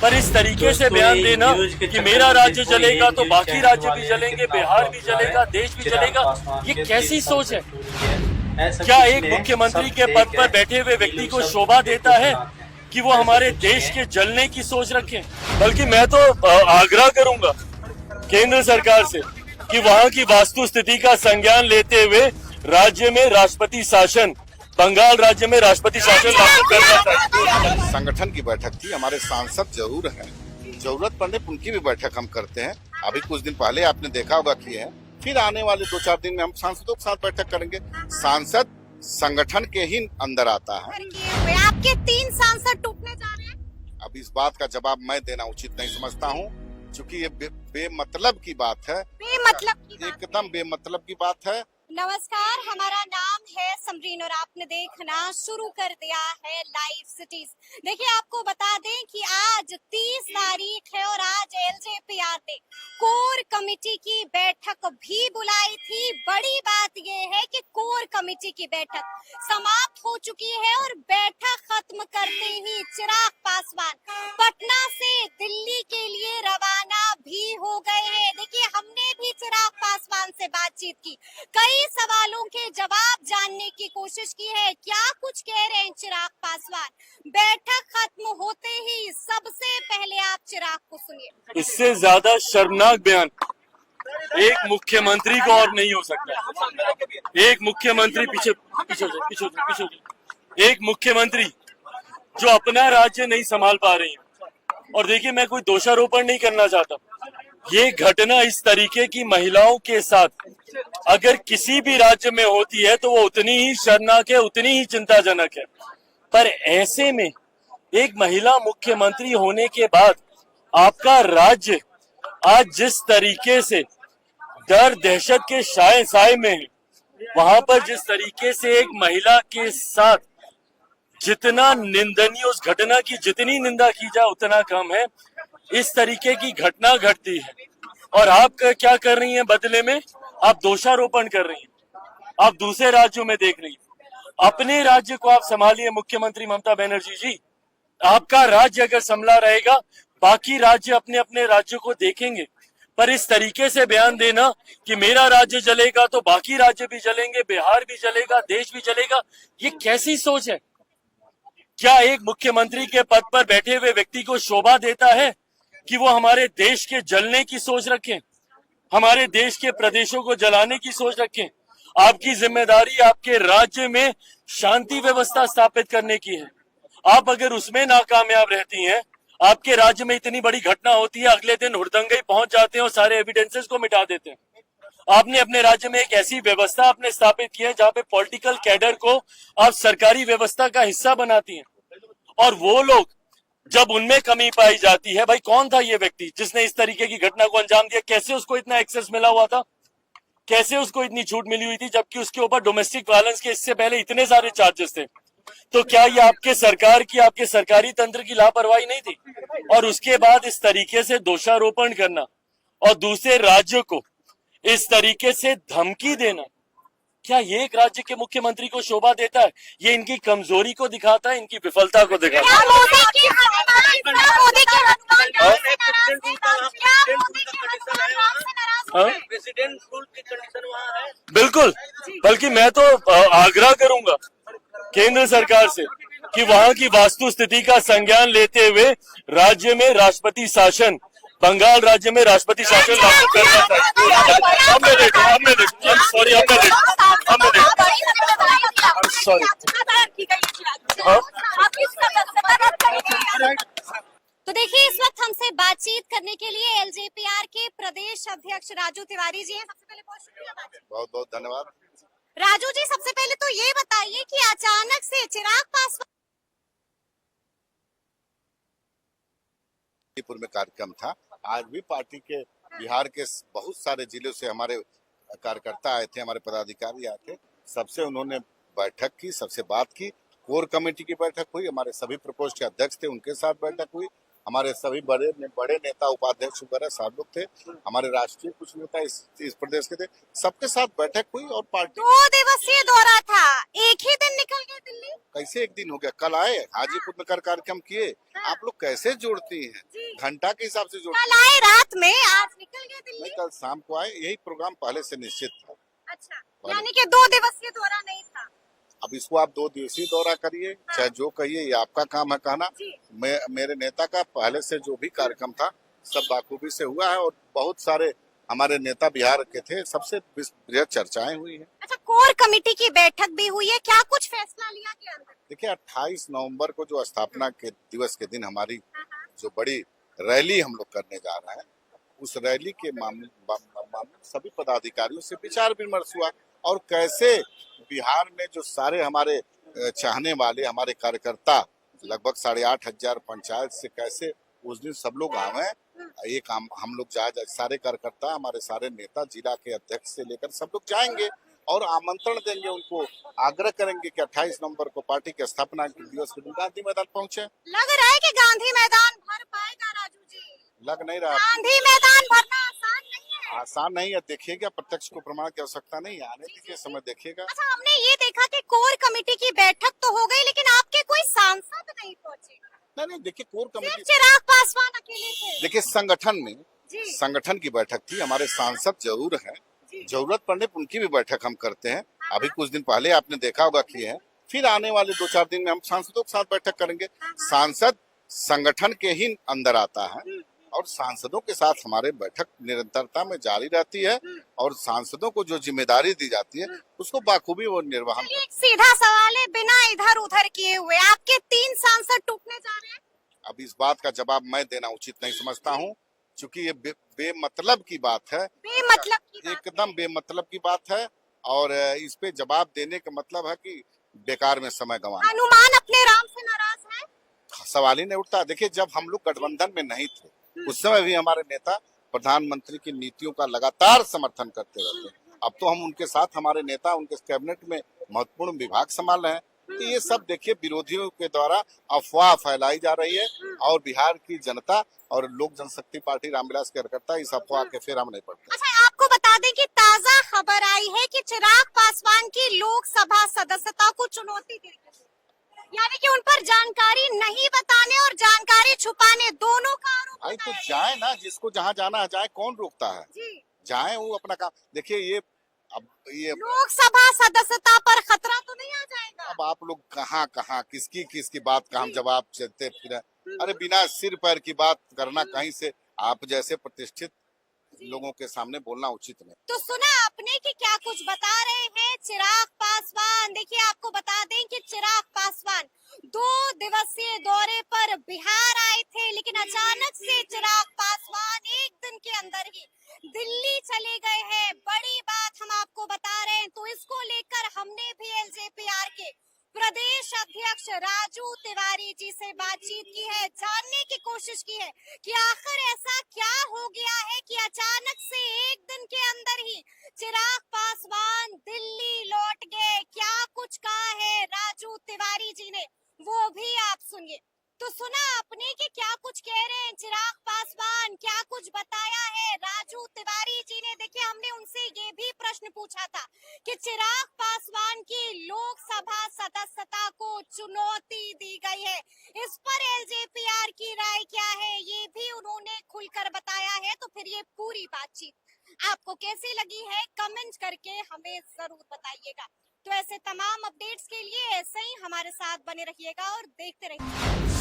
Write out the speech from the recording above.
पर इस तरीके से बयान देना कि मेरा राज्य जलेगा तो बाकी राज्य भी जलेंगे, बिहार भी जलेगा, देश भी जलेगा, ये कैसी सोच है? क्या एक मुख्यमंत्री के पद पर बैठे हुए व्यक्ति को शोभा देता है कि वो हमारे देश के जलने की सोच रखें? बल्कि मैं तो आग्रह करूंगा केंद्र सरकार से कि वहां की वास्तु स्थिति का संज्ञान लेते हुए राज्य में राष्ट्रपति शासन, बंगाल राज्य में राष्ट्रपति शासन लागू करना चाहिए। संगठन की बैठक थी, हमारे सांसद जरूर हैं, जरूरत पड़ने पर उनकी भी बैठक हम करते हैं। अभी कुछ दिन पहले आपने देखा होगा किए हैं, फिर आने वाले 2-4 दिन में हम सांसदों के साथ बैठक करेंगे। सांसद संगठन के ही अंदर आता है। आपके 3 सांसद टूटने जा रहे हैं। अब इस बात का जवाब मैं देना उचित नहीं समझता हूँ, क्योंकि ये बेमतलब की बात है। बेमतलब की बात एकदम बेमतलब की बात है। नमस्कार, हमारा नाम है समरीन और आपने देखना शुरू कर दिया है लाइव सिटीज। देखिए, आपको बता दें कि आज 30 तारीख है और आज एलजेपीआर ने कोर कमेटी की बैठक भी बुलाई थी। बड़ी बात यह है कि कोर कमेटी की बैठक समाप्त हो चुकी है और बैठक खत्म करते ही चिराग पासवान पटना से दिल्ली के लिए रवाना भी हो गए हैं। देखिए, हमने भी चिराग पासवान से बातचीत की, कई सवालों के जवाब जानने की कोशिश की है। क्या कुछ कह रहे हैं चिराग पासवान? बैठक खत्म होते ही सबसे पहले आप चिराग को सुनिए। इससे ज्यादा शर्मनाक बयान एक मुख्यमंत्री को और नहीं हो सकता। एक मुख्यमंत्री पीछे एक मुख्यमंत्री जो अपना राज्य नहीं संभाल पा रही है। और देखिए, मैं कोई दोषारोपण नहीं करना चाहता, ये घटना इस तरीके की महिलाओं के साथ अगर किसी भी राज्य में होती है तो वो उतनी ही शर्मनाक है, उतनी ही चिंताजनक है। पर ऐसे में एक महिला मुख्यमंत्री होने के बाद आपका राज्य आज जिस तरीके से डर दहशत के साए में है, वहां पर जिस तरीके से एक महिला के साथ जितना निंदनीय, उस घटना की जितनी निंदा की जाए उतना कम है। इस तरीके की घटना घटती है और आप क्या कर रही हैं बदले में? आप दोषारोपण कर रही हैं, आप दूसरे राज्यों में देख रही हैं। अपने राज्य को आप संभालिए मुख्यमंत्री ममता बनर्जी जी। आपका राज्य अगर संभला रहेगा, बाकी राज्य अपने अपने राज्यों को देखेंगे। पर इस तरीके से बयान देना कि मेरा राज्य जलेगा तो बाकी राज्य भी जलेंगे, बिहार भी जलेगा, देश भी जलेगा, ये कैसी सोच है? क्या एक मुख्यमंत्री के पद पर बैठे हुए व्यक्ति को शोभा देता है कि वो हमारे देश के जलने की सोच रखें, हमारे देश के प्रदेशों को जलाने की सोच रखें? आपकी जिम्मेदारी आपके राज्य में शांति व्यवस्था स्थापित करने की है। आप अगर उसमें नाकामयाब रहती हैं, आपके राज्य में इतनी बड़ी घटना होती है, अगले दिन हुड़दंगई पहुंच जाते हैं और सारे एविडेंसेस को मिटा देते हैं। आपने अपने राज्य में एक ऐसी व्यवस्था आपने स्थापित की है जहां पे पॉलिटिकल कैडर को आप सरकारी व्यवस्था का हिस्सा बनाती हैं, और वो लोग जब उनमें कमी पाई जाती है, भाई कौन था ये व्यक्ति जिसने इस तरीके की घटना को अंजाम दिया? कैसे उसको इतना एक्सेस मिला हुआ था? कैसे उसको इतनी छूट मिली हुई थी, जबकि उसके ऊपर डोमेस्टिक वायलेंस के इससे पहले इतने सारे चार्जेस थे? तो क्या ये आपके सरकार की, आपके सरकारी तंत्र की लापरवाही नहीं थी? और उसके बाद इस तरीके से दोषारोपण करना और दूसरे राज्यों को इस तरीके से धमकी देना, क्या ये एक राज्य के मुख्यमंत्री को शोभा देता है? ये इनकी कमजोरी को दिखाता है, इनकी विफलता को दिखाता है। बिल्कुल, बल्कि मैं तो आग्रह करूंगा केंद्र सरकार से कि वहां की वास्तु स्थिति का संज्ञान लेते हुए राज्य में राष्ट्रपति शासन, बंगाल राज्य में राष्ट्रपति शासन लागू करना चाहिए। तो देखिए, इस वक्त हमसे बातचीत करने के लिए एलजेपीआर के प्रदेश अध्यक्ष राजू तिवारी जी हैं। सबसे पहले बहुत शुक्रिया। बहुत बहुत धन्यवाद। राजू जी, सबसे पहले तो ये बताइए कि अचानक से चिराग पासवान में कार्यक्रम था। आज भी पार्टी के बिहार के बहुत सारे जिलों से हमारे कार्यकर्ता आए थे, हमारे पदाधिकारी आए थे, सबसे उन्होंने बैठक की, सबसे बात की। कोर कमेटी की बैठक हुई, हमारे सभी प्रकोष्ठ के अध्यक्ष थे, उनके साथ बैठक हुई। हमारे सभी बड़े बड़े नेता उपाध्यक्ष वगैरह सब लोग थे, हमारे राष्ट्रीय कुछ नेता इस प्रदेश के थे, सबके साथ बैठक हुई और पार्टी 2 दिवसीय दौरा था, एक ही दिन निकल गए दिल्ली। कैसे एक दिन हो गया, कल आए हाजीपुर में कर कार्यक्रम किए। आप लोग कैसे जोड़ती हैं, जी। घंटा के हिसाब से जोड़ती कल आए रात में, आज निकल गए हैं। दिल्ली। कल शाम को आए, यही प्रोग्राम पहले से निश्चित था। अच्छा, यानी कि 2 दिवसीय दौरा नहीं था। अब इसको आप 2 दिवसीय दौरा करिए, चाहे जो कहिए, ये आपका काम है कहना। जी। मेरे नेता का पहले से जो भी कार्यक्रम था सब बाखूबी से हुआ है और बहुत सारे हमारे नेता बिहार के थे, सबसे बृहद चर्चाएं हुई हैं। अच्छा, कोर कमेटी की बैठक भी हुई है, क्या कुछ फैसला लिया गया अंदर? देखिए 28 नवंबर को जो स्थापना के दिवस के दिन हमारी जो बड़ी रैली हम लोग करने जा रहे हैं, उस रैली के मामले सभी पदाधिकारियों से विचार विमर्श हुआ और कैसे बिहार में जो सारे हमारे चाहने वाले हमारे कार्यकर्ता लगभग 8,500 पंचायत से कैसे उस दिन सब लोग आवे। एक हम लोग सारे कार्यकर्ता, हमारे सारे नेता, जिला के अध्यक्ष से लेकर सब लोग जाएंगे और आमंत्रण देंगे उनको, आग्रह करेंगे कि 28 नवंबर को पार्टी के स्थापना के दिवस के दिन गांधी मैदान पहुंचे। लग रहा है कि गांधी मैदान भर पाएगा राजू जी। लग नहीं रहा, गांधी मैदान भरना आसान नहीं है। आसान नहीं है, देखिएगा, प्रत्यक्ष को प्रमाण की आवश्यकता नहीं है, आने दीजिए, समय देखिएगा। अच्छा, हमने ये देखा कि कोर कमेटी की बैठक तो हो गई, लेकिन आपके कोई सांसद नहीं पहुंचे। नहीं, देखिए कोर सिर्फ कमेटी, चिराग पासवान अकेले थे। देखिए संगठन में जी। संगठन की बैठक थी, हमारे सांसद जरूर हैं, जरूरत पड़ने पर उनकी भी बैठक हम करते हैं। अभी कुछ दिन पहले आपने देखा होगा किए हैं, फिर आने वाले 2-4 दिन में हम सांसदों के साथ बैठक करेंगे। सांसद संगठन के ही अंदर आता है और सांसदों के साथ हमारे बैठक निरंतरता में जारी रहती है और सांसदों को जो जिम्मेदारी दी जाती है उसको बाखूबी वो निर्वहन। एक सीधा सवाल है, बिना इधर उधर किए हुए आपके 3 सांसद टूटने जा रहे हैं। अब इस बात का जवाब मैं देना उचित नहीं समझता हूँ, क्योंकि ये बेमतलब की बात है, बेमतलब की बात एकदम बेमतलब की बात है और इस पे जवाब देने का मतलब है कि बेकार में समय गंवाना। हनुमान अपने राम से नाराज है। सवाल ही नहीं उठता। देखिए जब हम लोग गठबंधन में नहीं थे उस समय भी हमारे नेता प्रधानमंत्री की नीतियों का लगातार समर्थन करते रहते। अब तो हम उनके साथ, हमारे नेता उनके कैबिनेट में महत्वपूर्ण विभाग संभाल रहे हैं। तो ये सब देखिए विरोधियों के द्वारा अफवाह फैलाई जा रही है और बिहार की जनता और लोक जनशक्ति पार्टी रामविलास के कार्यकर्ता इस अफवाह के फेर हम नहीं पड़ते। अच्छा, आपको बता दें कि ताजा खबर आई है कि चिराग पासवान की लोकसभा सदस्यता को चुनौती दी गई, यानी कि उन पर जानकारी नहीं बताने और जानकारी छुपाने दोनों का आरोप आई तो जाए ना, जिसको जहाँ जाना है जाए, कौन रोकता है, जी। जाए वो अपना काम। देखिए ये लोकसभा सदस्यता पर खतरा तो नहीं आ जाएगा? अब आप लोग कहाँ किसकी बात का हम जवाब चलते फिर, अरे बिना सिर पैर की बात करना कहीं से, आप जैसे प्रतिष्ठित लोगों के सामने बोलना उचित नहीं। तो सुना आपने कि क्या कुछ बता रहे हैं चिराग पासवान। देखिए, आपको बता दें कि चिराग पासवान 2 दिवसीय दौरे पर बिहार आए थे, लेकिन अचानक से चिराग पासवान एक दिन के अंदर ही दिल्ली चले गए हैं। बड़ी बात हम आपको बता रहे हैं, तो इसको लेकर हमने भी एलजेपीआर के प्रदेश अध्यक्ष राजू तिवारी जी से बातचीत की है, जानने की कोशिश की है कि आखिर ऐसा क्या हो गया है कि अचानक से एक दिन के अंदर ही चिराग पासवान दिल्ली लौट गए। क्या कुछ कहा है राजू तिवारी जी ने, वो भी आप सुनिए। तो सुना आपने कि क्या कुछ कह रहे हैं चिराग पासवान, क्या कुछ बताया है राजू तिवारी जी ने। देखिए, हमने उनसे ये भी प्रश्न पूछा था कि चिराग पासवान की लोकसभा सदस्यता को चुनौती दी गई है, इस पर एलजेपीआर की राय क्या है, ये भी उन्होंने खुलकर बताया है। तो फिर ये पूरी बातचीत आपको कैसी लगी है, कमेंट करके हमें जरूर बताइएगा। तो ऐसे तमाम अपडेट्स के लिए ऐसे ही हमारे साथ बने रहिएगा और देखते रहिए।